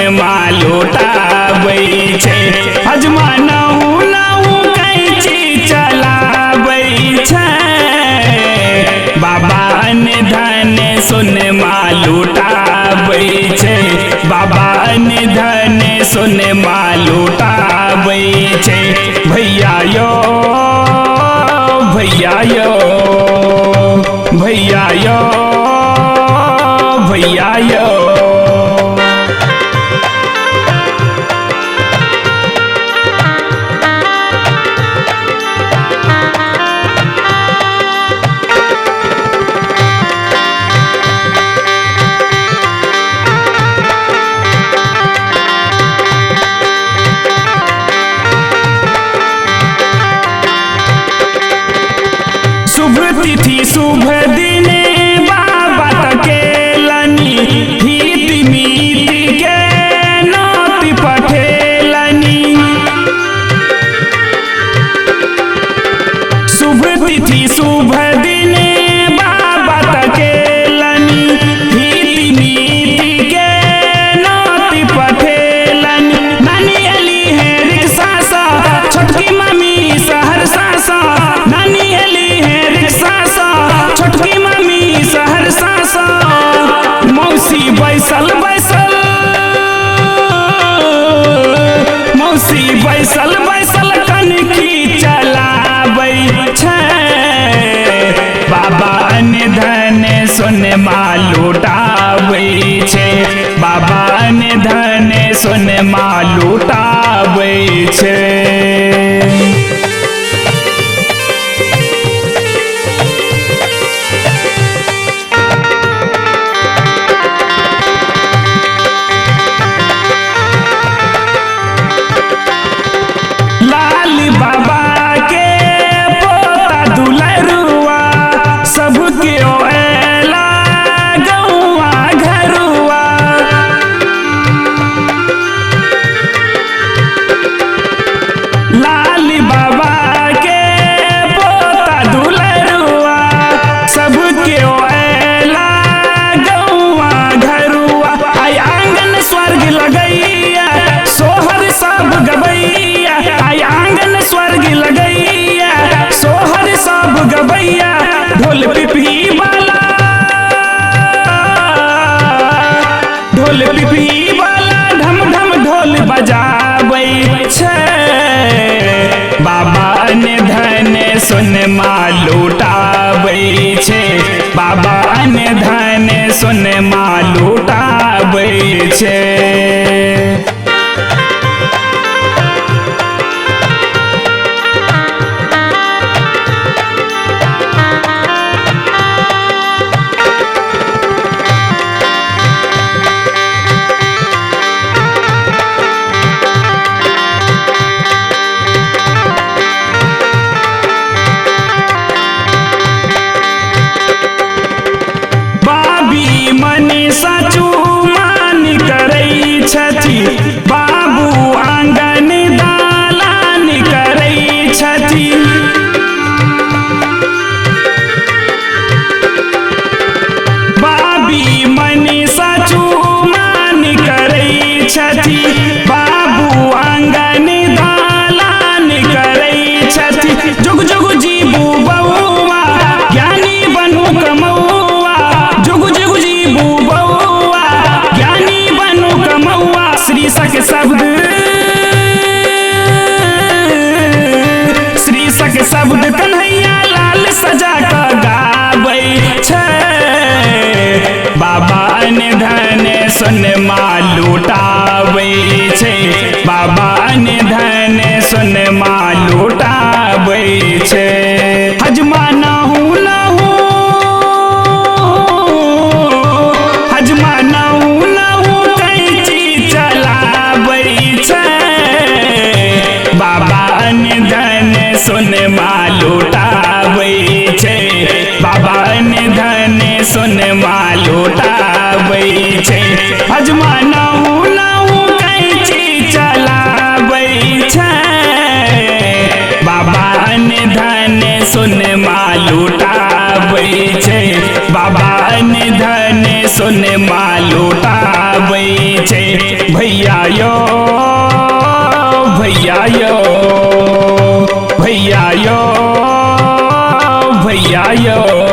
सोनमा लुटाबै छै। हजमा नहु नहु कैंची चलाबै छै, बाबा अन्न धन सोनमा लुटाबै छै, बाबा अन्न धन सोनमा लुटाबै छै। भैया यो भैया यो भैया यो भैया यो। शुभ तिथि शुभ दिने बाबा तकेलनी, हित मीति के नोति पठेलनी। शुभ तिथि शुभ दिने बाबा तकेलनी, हित मीति के नोति पठेलनी। नानी अली है रिक्शा सा, छोटकी मम्मी सहरसा सा, नानी अली है रिक्शा सा, छोटकी मम्मी सहरसा सा। मौसी बैसल बैसल मौसी बैसल बैसल कनखी चलाबै छै, बाबा अन्न धन सोनमा लुटाबै छै, बाबा अन्न धन सोनमा लुटाबै छै। लाल बाबा के पोता दुलरुआ, सबके ओएला गौआ घरुआ। लाल बाबा के पोता दुलरुआ, सबके ओएला गौआ घरुआ। आई आंगन स्वर्ग लगैया, सोहर सब गबैया, आई आंगन स्वर्ग लगैया, सोहर सब गबैया। ढोल पिपही वाला ढोल पिपही वाला ढम ढम ढोल बजाबै छै, बाबा अन्न धन सोनमा लुटाबै छै, बाबा अन्न धन सोनमा लुटाबै छै। मनीषा चुमान करै छथि, बाबू आंगन दालान करै छथि। बाबी मनीषा चुमान करै छथि, बाबू आंगन दालान करै छथि। जुग जुग जीबू बउआ, ज्ञानी बनू कमौआ, जुग जुग जीबू बउआ, ज्ञानी बनू कमौआ। श्री सक शब्द श्री सक शब्द कन्हैया लाल सजा कऽ गाबै छै, बाबा अन्न धन सोनमा लुटाबै छै, बाबा अन्न धन सोनमा लुटाबै छै। हजमा नहु नहु हजमा नहु नहु कैंची चलाबै छै, बाबा अन्न धन सोनमा लुटाबै छै, बाबा अन्न धन सोनमा लुटाबै छै। हजमा नहु नहु कैंची चलाबै छै, बाबा अन्न धन सोनमा लुटाबै छै, बाबा अन्न धन सोनमा लुटाबै छै। भैया भैया यो भैया यो भैया यो भैया यो।